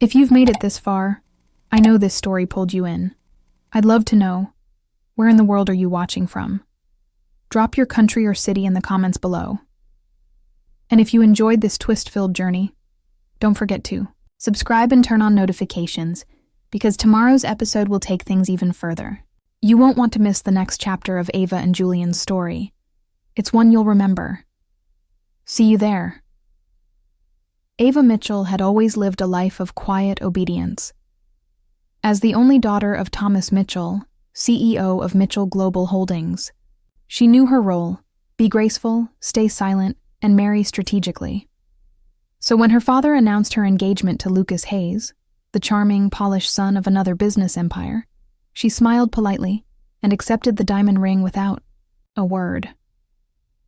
If you've made it this far, I know this story pulled you in. I'd love to know, where in the world are you watching from? Drop your country or city in the comments below. And if you enjoyed this twist-filled journey, don't forget to subscribe and turn on notifications, because tomorrow's episode will take things even further. You won't want to miss the next chapter of Ava and Julian's story. It's one you'll remember. See you there. Ava Mitchell had always lived a life of quiet obedience. As the only daughter of Thomas Mitchell, CEO of Mitchell Global Holdings, she knew her role: be graceful, stay silent, and marry strategically. So when her father announced her engagement to Lucas Hayes, the charming, polished son of another business empire, she smiled politely and accepted the diamond ring without a word.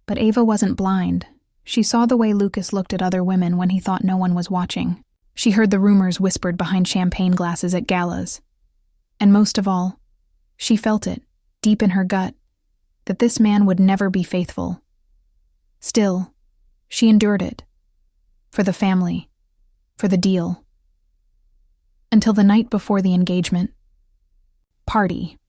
But Ava wasn't blind. She saw the way Lucas looked at other women when he thought no one was watching. She heard the rumors whispered behind champagne glasses at galas. And most of all, she felt it, deep in her gut, that this man would never be faithful. Still, she endured it. For the family. For the deal. Until the night before the engagement. Party.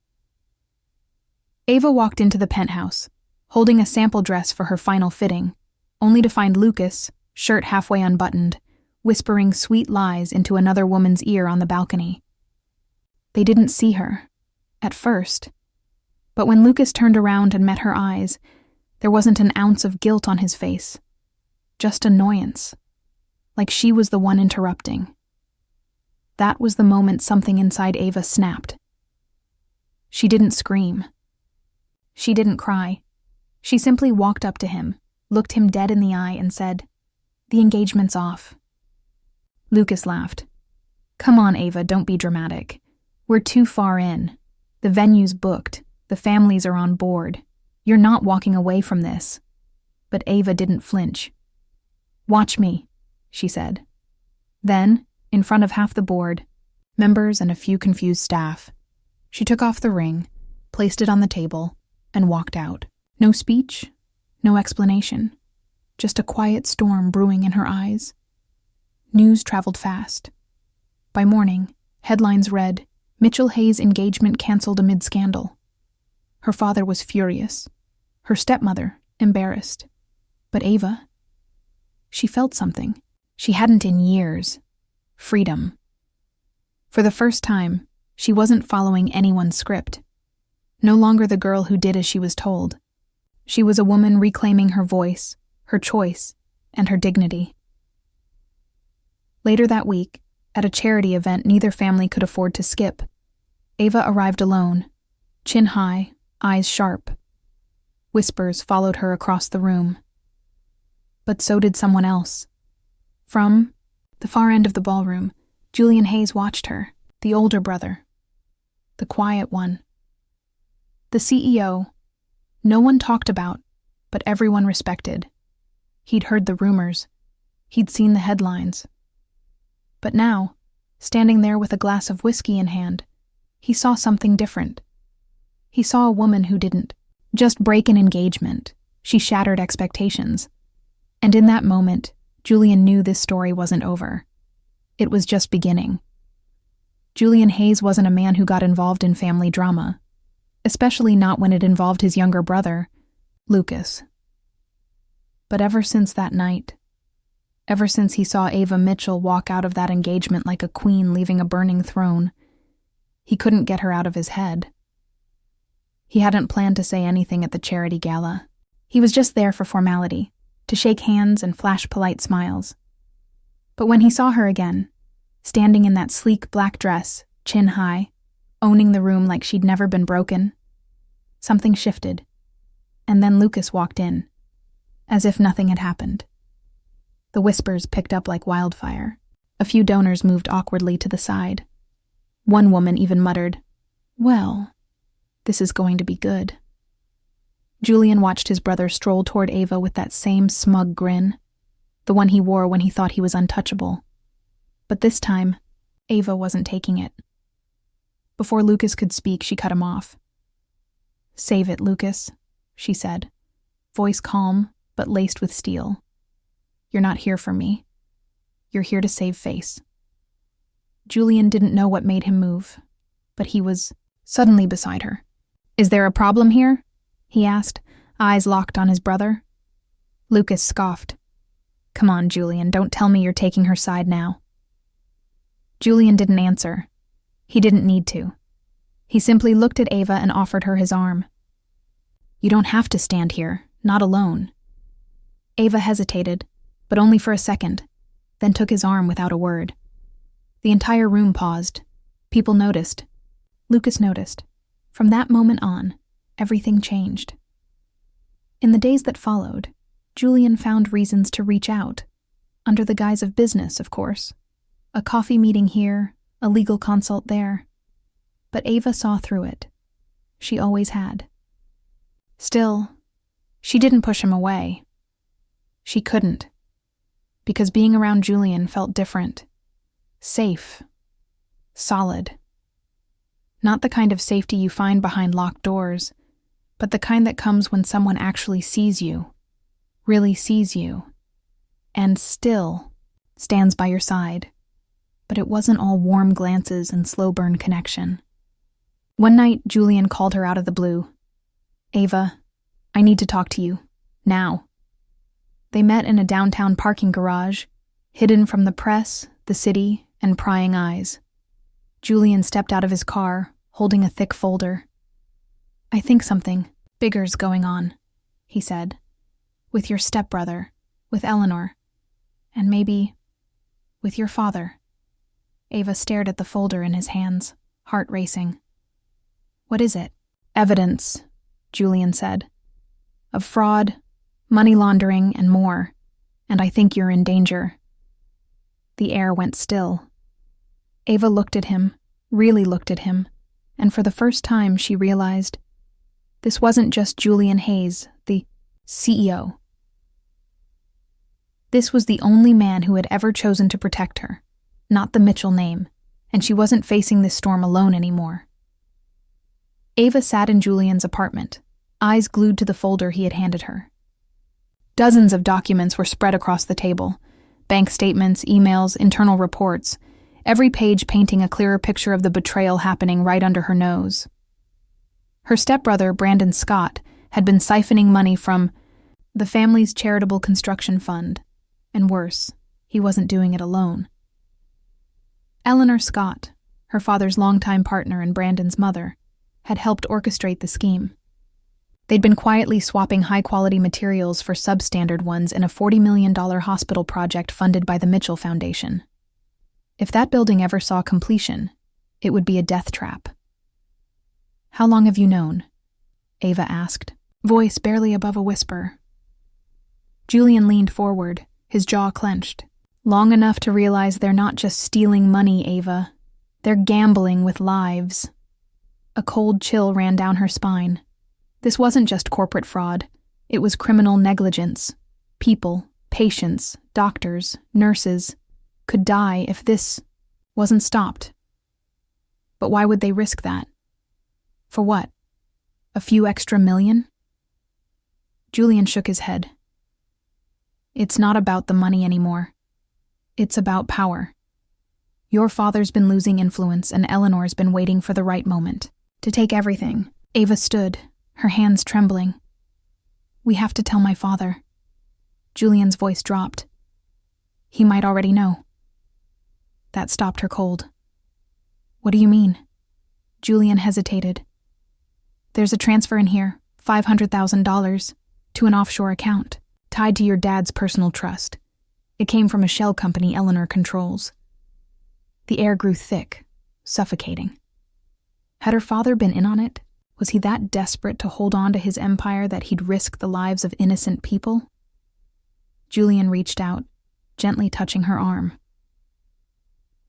Ava walked into the penthouse, holding a sample dress for her final fitting, only to find Lucas, shirt halfway unbuttoned, whispering sweet lies into another woman's ear on the balcony. They didn't see her, at first. But when Lucas turned around and met her eyes, there wasn't an ounce of guilt on his face. Just annoyance. Like she was the one interrupting. That was the moment something inside Ava snapped. She didn't scream. She didn't cry. She simply walked up to him, looked him dead in the eye, and said, "The engagement's off." Lucas laughed. "Come on, Ava, don't be dramatic. We're too far in. The venue's booked. The families are on board. You're not walking away from this." But Ava didn't flinch. "Watch me," she said. Then, in front of half the board, members and a few confused staff, she took off the ring, placed it on the table, and walked out. No speech, no explanation, just a quiet storm brewing in her eyes. News traveled fast. By morning, headlines read, "Mitchell Hayes' engagement canceled amid scandal." Her father was furious. Her stepmother, embarrassed. But Ava, she felt something she hadn't in years. Freedom. For the first time, she wasn't following anyone's script. No longer the girl who did as she was told. She was a woman reclaiming her voice, her choice, and her dignity. Later that week, at a charity event neither family could afford to skip, Ava arrived alone, chin high, eyes sharp. Whispers followed her across the room. But so did someone else. From the far end of the ballroom, Julian Hayes watched her, the older brother, the quiet one. The CEO, no one talked about, but everyone respected. He'd heard the rumors. He'd seen the headlines. But now, standing there with a glass of whiskey in hand, he saw something different. He saw a woman who didn't just break an engagement. She shattered expectations. And in that moment, Julian knew this story wasn't over. It was just beginning. Julian Hayes wasn't a man who got involved in family drama, especially not when it involved his younger brother, Lucas. But ever since that night, ever since he saw Ava Mitchell walk out of that engagement like a queen leaving a burning throne, he couldn't get her out of his head. He hadn't planned to say anything at the charity gala. He was just there for formality, to shake hands and flash polite smiles. But when he saw her again, standing in that sleek black dress, chin high, owning the room like she'd never been broken, something shifted. And then Lucas walked in, as if nothing had happened. The whispers picked up like wildfire. A few donors moved awkwardly to the side. One woman even muttered, "Well, this is going to be good." Julian watched his brother stroll toward Ava with that same smug grin, the one he wore when he thought he was untouchable. But this time, Ava wasn't taking it. Before Lucas could speak, she cut him off. "Save it, Lucas," she said, voice calm but laced with steel. "You're not here for me. You're here to save face." Julian didn't know what made him move, but he was suddenly beside her. "Is there a problem here?" he asked, eyes locked on his brother. Lucas scoffed. "Come on, Julian, don't tell me you're taking her side now." Julian didn't answer. He didn't need to. He simply looked at Ava and offered her his arm. "You don't have to stand here, not alone." Ava hesitated, but only for a second, then took his arm without a word. The entire room paused. People noticed. Lucas noticed. From that moment on, everything changed. In the days that followed, Julian found reasons to reach out, under the guise of business, of course. A coffee meeting here, a legal consult there. But Ava saw through it. She always had. Still, she didn't push him away. She couldn't. Because being around Julian felt different. Safe. Solid. Not the kind of safety you find behind locked doors, but the kind that comes when someone actually sees you, really sees you, and still stands by your side. But it wasn't all warm glances and slow-burn connection. One night, Julian called her out of the blue. "Ava, I need to talk to you. Now." They met in a downtown parking garage, hidden from the press, the city, and prying eyes. Julian stepped out of his car, holding a thick folder. "I think something bigger's going on," he said. "With your stepbrother, with Eleanor, and maybe with your father." Ava stared at the folder in his hands, heart racing. "What is it?" "Evidence," Julian said. "Of fraud, money laundering, and more. And I think you're in danger." The air went still. Ava looked at him, really looked at him, and for the first time she realized this wasn't just Julian Hayes, the CEO. This was the only man who had ever chosen to protect her, not the Mitchell name, and she wasn't facing this storm alone anymore. Ava sat in Julian's apartment, eyes glued to the folder he had handed her. Dozens of documents were spread across the table. Bank statements, emails, internal reports, every page painting a clearer picture of the betrayal happening right under her nose. Her stepbrother, Brandon Scott, had been siphoning money from the family's charitable construction fund. And worse, he wasn't doing it alone. Eleanor Scott, her father's longtime partner and Brandon's mother, had helped orchestrate the scheme. They'd been quietly swapping high-quality materials for substandard ones in a $40 million hospital project funded by the Mitchell Foundation. If that building ever saw completion, it would be a death trap. "How long have you known?" Ava asked, voice barely above a whisper. Julian leaned forward, his jaw clenched. "Long enough to realize they're not just stealing money, Ava. They're gambling with lives." A cold chill ran down her spine. This wasn't just corporate fraud. It was criminal negligence. People, patients, doctors, nurses, could die if this wasn't stopped. But why would they risk that? For what? A few extra million? Julian shook his head. "It's not about the money anymore. It's about power. Your father's been losing influence and Eleanor's been waiting for the right moment to take everything." Ava stood, her hands trembling. "We have to tell my father." Julian's voice dropped. "He might already know." That stopped her cold. "What do you mean?" Julian hesitated. "There's a transfer in here, $500,000, to an offshore account, tied to your dad's personal trust. It came from a shell company Eleanor controls." The air grew thick, suffocating. Had her father been in on it? Was he that desperate to hold on to his empire that he'd risk the lives of innocent people? Julian reached out, gently touching her arm.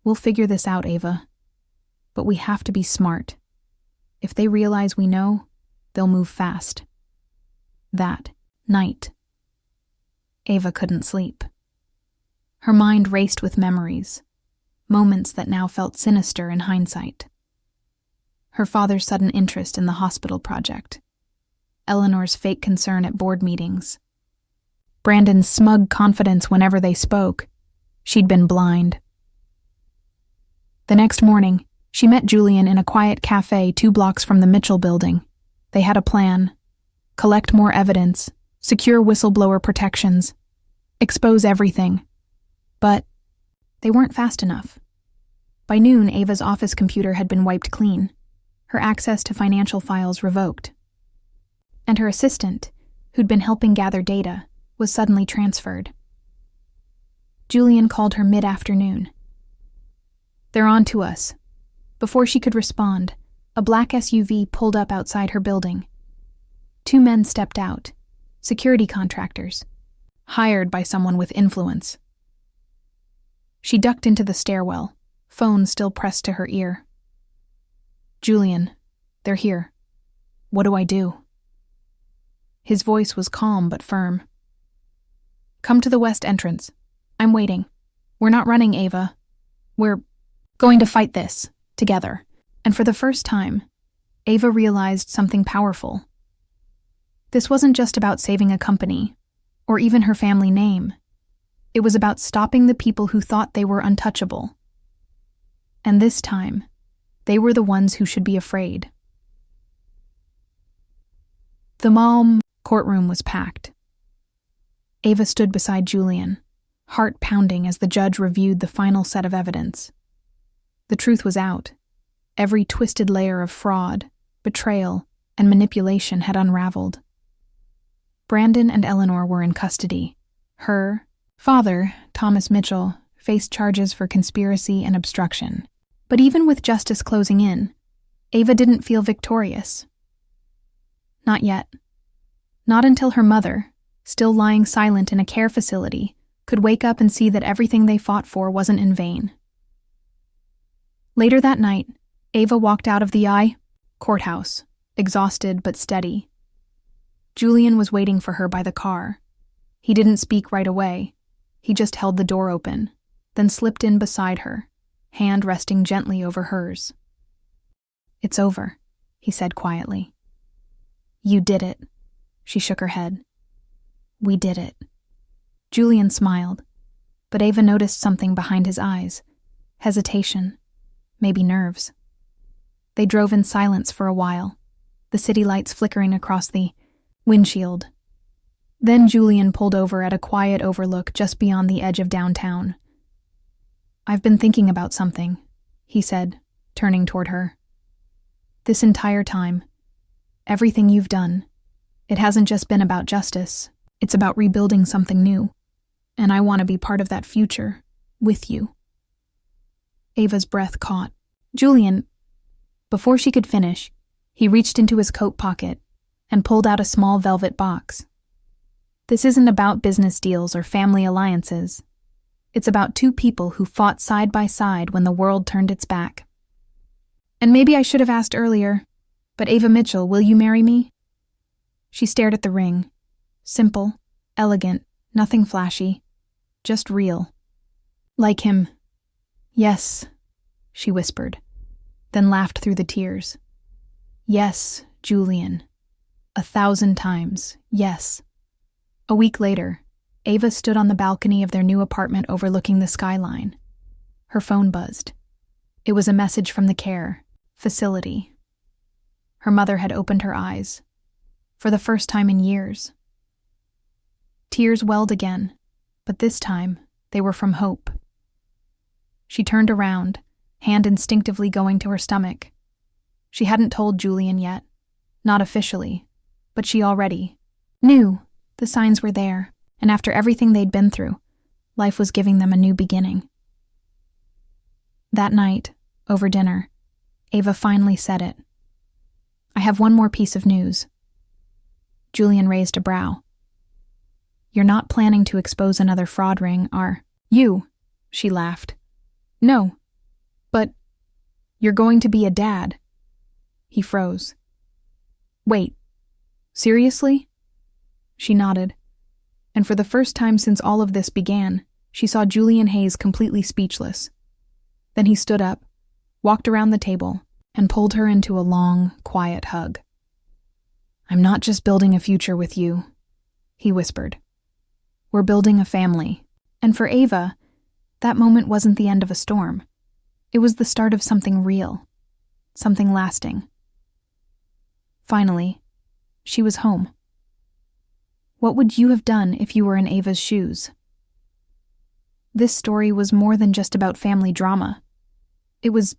"We'll figure this out, Ava. But we have to be smart. If they realize we know, they'll move fast." That night, Ava couldn't sleep. Her mind raced with memories, moments that now felt sinister in hindsight. Her father's sudden interest in the hospital project, Eleanor's fake concern at board meetings, Brandon's smug confidence whenever they spoke. She'd been blind. The next morning, she met Julian in a quiet cafe 2 blocks from the Mitchell building. They had a plan: collect more evidence, secure whistleblower protections, expose everything. But they weren't fast enough. By noon, Ava's office computer had been wiped clean, her access to financial files revoked. And her assistant, who'd been helping gather data, was suddenly transferred. Julian called her mid-afternoon. "They're on to us." Before she could respond, a black SUV pulled up outside her building. 2 men stepped out, security contractors, hired by someone with influence. She ducked into the stairwell, phone still pressed to her ear. "Julian, they're here. What do I do?" His voice was calm but firm. "Come to the west entrance. I'm waiting. We're not running, Ava. We're going to fight this, together." And for the first time, Ava realized something powerful. This wasn't just about saving a company, or even her family name. It was about stopping the people who thought they were untouchable. And this time, they were the ones who should be afraid. The Malm courtroom was packed. Ava stood beside Julian, heart pounding as the judge reviewed the final set of evidence. The truth was out. Every twisted layer of fraud, betrayal, and manipulation had unraveled. Brandon and Eleanor were in custody. Her father, Thomas Mitchell, faced charges for conspiracy and obstruction. But even with justice closing in, Ava didn't feel victorious. Not yet. Not until her mother, still lying silent in a care facility, could wake up and see that everything they fought for wasn't in vain. Later that night, Ava walked out of the courthouse, exhausted but steady. Julian was waiting for her by the car. He didn't speak right away. He just held the door open, then slipped in beside her, hand resting gently over hers. "It's over," he said quietly. "You did it." She shook her head. "We did it." Julian smiled, but Ava noticed something behind his eyes. Hesitation, maybe nerves. They drove in silence for a while, the city lights flickering across the windshield. Then Julian pulled over at a quiet overlook just beyond the edge of downtown. "I've been thinking about something," he said, turning toward her. "This entire time, everything you've done, it hasn't just been about justice. It's about rebuilding something new. And I want to be part of that future, with you." Ava's breath caught. "Julian..." Before she could finish, he reached into his coat pocket and pulled out a small velvet box. "This isn't about business deals or family alliances. It's about 2 people who fought side by side when the world turned its back. And maybe I should have asked earlier, but Ava Mitchell, will you marry me?" She stared at the ring. Simple, elegant, nothing flashy, just real. "Like him." "Yes," she whispered, then laughed through the tears. "Yes, Julian. 1,000 times, yes." A week later, Ava stood on the balcony of their new apartment overlooking the skyline. Her phone buzzed. It was a message from the care facility. Her mother had opened her eyes, for the first time in years. Tears welled again, but this time they were from hope. She turned around, hand instinctively going to her stomach. She hadn't told Julian yet, not officially, but she already knew. The signs were there, and after everything they'd been through, life was giving them a new beginning. That night, over dinner, Ava finally said it. "I have one more piece of news." Julian raised a brow. "You're not planning to expose another fraud ring, are you?" She laughed. "No, but you're going to be a dad." He froze. "Wait, seriously?" She nodded, and for the first time since all of this began, she saw Julian Hayes completely speechless. Then he stood up, walked around the table, and pulled her into a long, quiet hug. "I'm not just building a future with you," he whispered. "We're building a family." And for Ava, that moment wasn't the end of a storm. It was the start of something real, something lasting. Finally, she was home. What would you have done if you were in Ava's shoes? This story was more than just about family drama. It was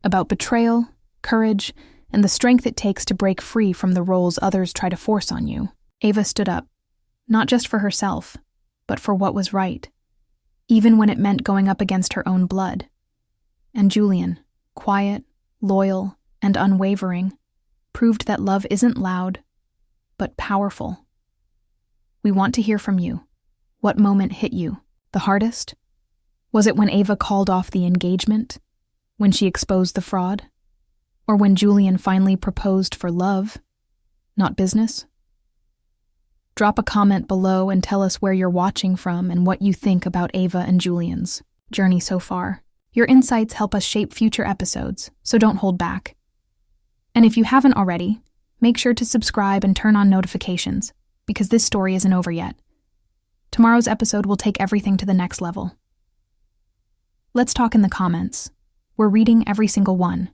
about betrayal, courage, and the strength it takes to break free from the roles others try to force on you. Ava stood up, not just for herself, but for what was right, even when it meant going up against her own blood. And Julian, quiet, loyal, and unwavering, proved that love isn't loud, but powerful. We want to hear from you. What moment hit you the hardest? Was it when Ava called off the engagement? When she exposed the fraud? Or when Julian finally proposed for love, not business? Drop a comment below and tell us where you're watching from and what you think about Ava and Julian's journey so far. Your insights help us shape future episodes, so don't hold back. And if you haven't already, make sure to subscribe and turn on notifications, because this story isn't over yet. Tomorrow's episode will take everything to the next level. Let's talk in the comments. We're reading every single one.